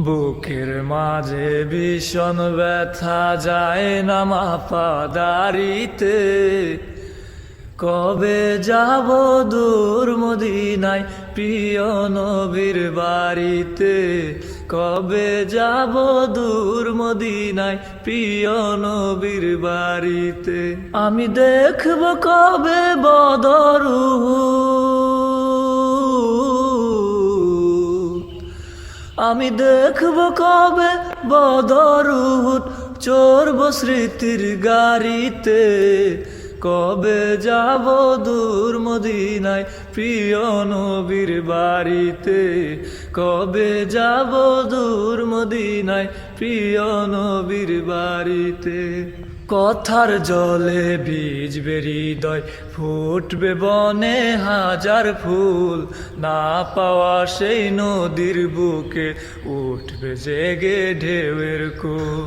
বুকের মাঝে ভীষণ ব্যথা যায় না মাপা দাড়িতে। কবে যাব দূর মদিনায় প্রিয় নবীর বাড়িতে। কবে যাব দূর মদিনায় প্রিয় নবীর বাড়িতে। আমি দেখব কবে বদর আমি দেখব কবে বদর চড়ব স্মৃতির গাড়িতে। কবে যাব দূর মদিনায় প্রিয় নবীর বাড়িতে। কবে যাব দূর মদিনায় প্রিয় নবীর বাড়িতে। কথার জলে ভিজবে হৃদয়, ফুটবে বনে হাজার ফুল। না পাওয়া সেই নদীর বুকে উঠবে জেগে ঢেউয়ের কূল।